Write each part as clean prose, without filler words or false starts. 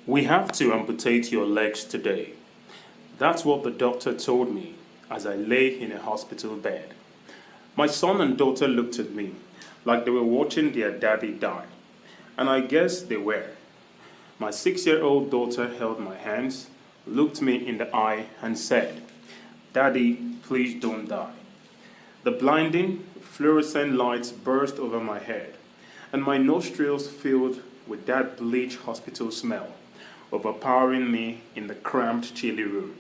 We have to amputate your legs today. That's what the doctor told me as I lay in a hospital bed. My son and daughter looked at me like they were watching their daddy die. And I guess they were. My 6-year-old daughter held my hands, looked me in the eye and said, "Daddy, please don't die." The blinding, fluorescent lights burst over my head, and my nostrils filled with that bleach hospital smell, overpowering me in the cramped, chilly room.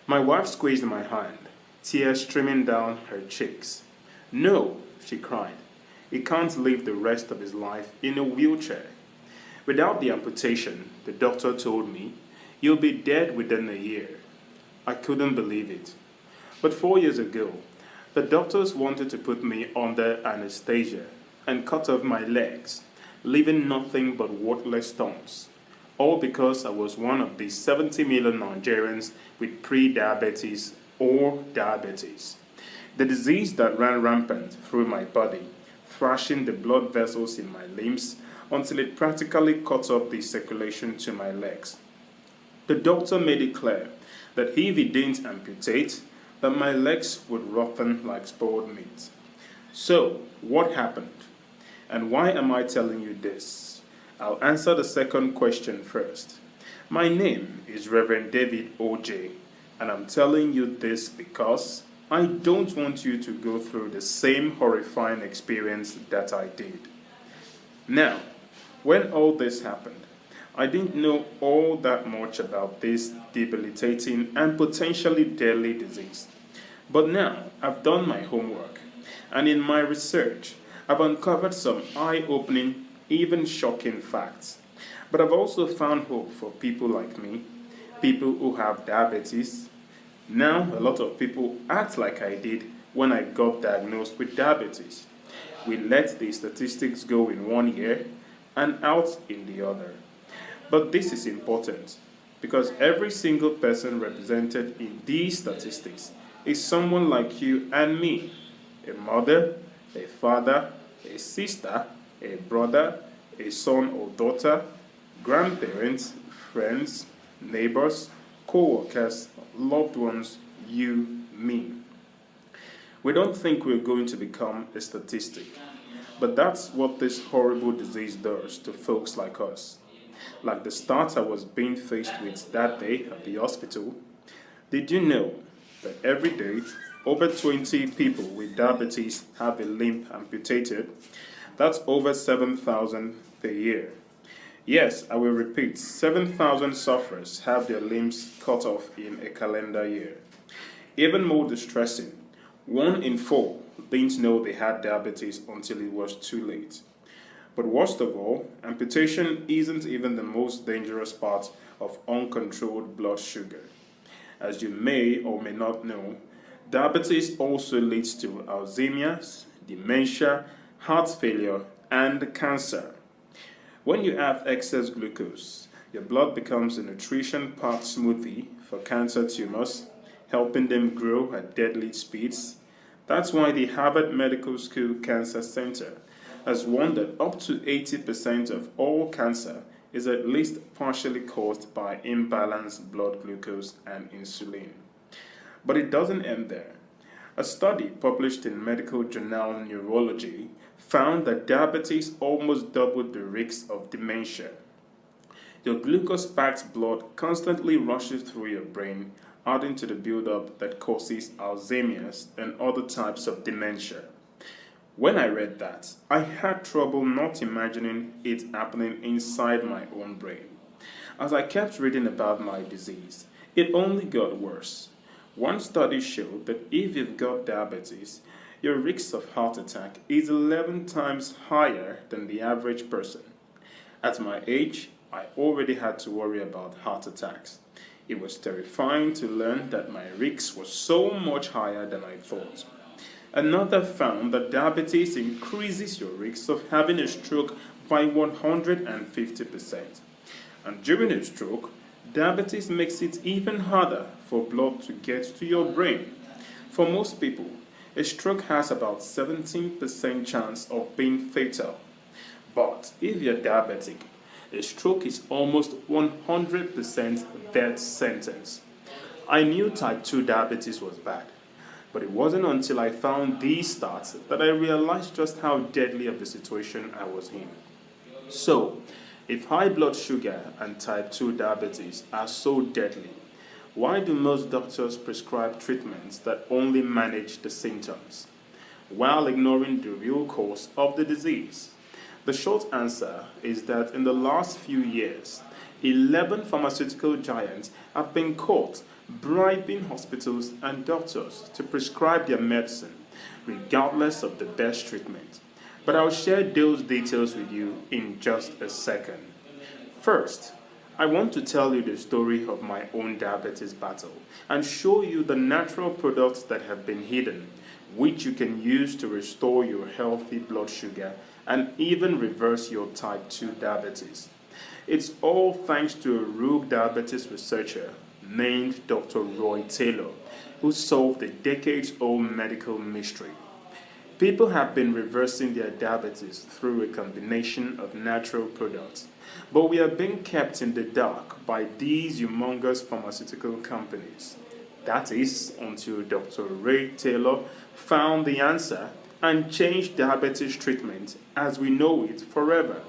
My wife squeezed my hand, tears streaming down her cheeks. "No," she cried. "He can't live the rest of his life in a wheelchair. Without the amputation," the doctor told me, "you'll be dead within a year." I couldn't believe it. But 4 years ago, the doctors wanted to put me under anesthesia and cut off my legs, leaving nothing but worthless stumps. All because I was one of the 70 million Nigerians with pre-diabetes or diabetes. The disease that ran rampant through my body, thrashing the blood vessels in my limbs until it practically cut off the circulation to my legs. The doctor made it clear that if he didn't amputate, that my legs would rotten like spoiled meat. So, what happened? And why am I telling you this? I'll answer the second question first. My name is Reverend David O.J., and I'm telling you this because I don't want you to go through the same horrifying experience that I did. Now, when all this happened, I didn't know all that much about this debilitating and potentially deadly disease. But now I've done my homework, and in my research, I've uncovered some eye-opening, even shocking facts. But I've also found hope for people like me, people who have diabetes. Now, a lot of people act like I did when I got diagnosed with diabetes. We let the statistics go in one ear and out in the other. But this is important because every single person represented in these statistics is someone like you and me, a mother, a father, a sister, a brother, a son or daughter, grandparents, friends, neighbors, co-workers, loved ones, you, me. We don't think we're going to become a statistic, but that's what this horrible disease does to folks like us. Like the start I was being faced with that day at the hospital. Did you know that every day over 20 people with diabetes have a limb amputated? That's over 7,000 per year. Yes, I will repeat, 7,000 sufferers have their limbs cut off in a calendar year. Even more distressing, 1 in 4 didn't know they had diabetes until it was too late. But worst of all, amputation isn't even the most dangerous part of uncontrolled blood sugar. As you may or may not know, diabetes also leads to Alzheimer's, dementia, heart failure, and cancer. When you have excess glucose, your blood becomes a nutrition-packed smoothie for cancer tumors, helping them grow at deadly speeds. That's why the Harvard Medical School Cancer Center has warned that up to 80% of all cancer is at least partially caused by imbalanced blood glucose and insulin. But it doesn't end there. A study published in medical journal Neurology found that diabetes almost doubled the risk of dementia. Your glucose-packed blood constantly rushes through your brain, adding to the buildup that causes Alzheimer's and other types of dementia. When I read that, I had trouble not imagining it happening inside my own brain. As I kept reading about my disease, it only got worse. One study showed that if you've got diabetes, your risk of heart attack is 11 times higher than the average person. At my age, I already had to worry about heart attacks. It was terrifying to learn that my risk was so much higher than I thought. Another found that diabetes increases your risk of having a stroke by 150%. And during a stroke, diabetes makes it even harder for blood to get to your brain. For most people, a stroke has about 17% chance of being fatal. But if you're diabetic, A stroke is almost 100% death sentence. I knew type 2 diabetes was bad, but it wasn't until I found these stats that I realized just how deadly of a situation I was in. So, if high blood sugar and type 2 diabetes are so deadly, why do most doctors prescribe treatments that only manage the symptoms, while ignoring the real cause of the disease? The short answer is that in the last few years, 11 pharmaceutical giants have been caught bribing hospitals and doctors to prescribe their medicine, regardless of the best treatment. But I'll share those details with you in just a second. First, I want to tell you the story of my own diabetes battle and show you the natural products that have been hidden, which you can use to restore your healthy blood sugar and even reverse your type 2 diabetes. It's all thanks to a rogue diabetes researcher named Dr. Roy Taylor, who solved a decades-old medical mystery. People have been reversing their diabetes through a combination of natural products, but we are being kept in the dark by these humongous pharmaceutical companies. That is, until Dr. Ray Taylor found the answer and changed diabetes treatment as we know it forever.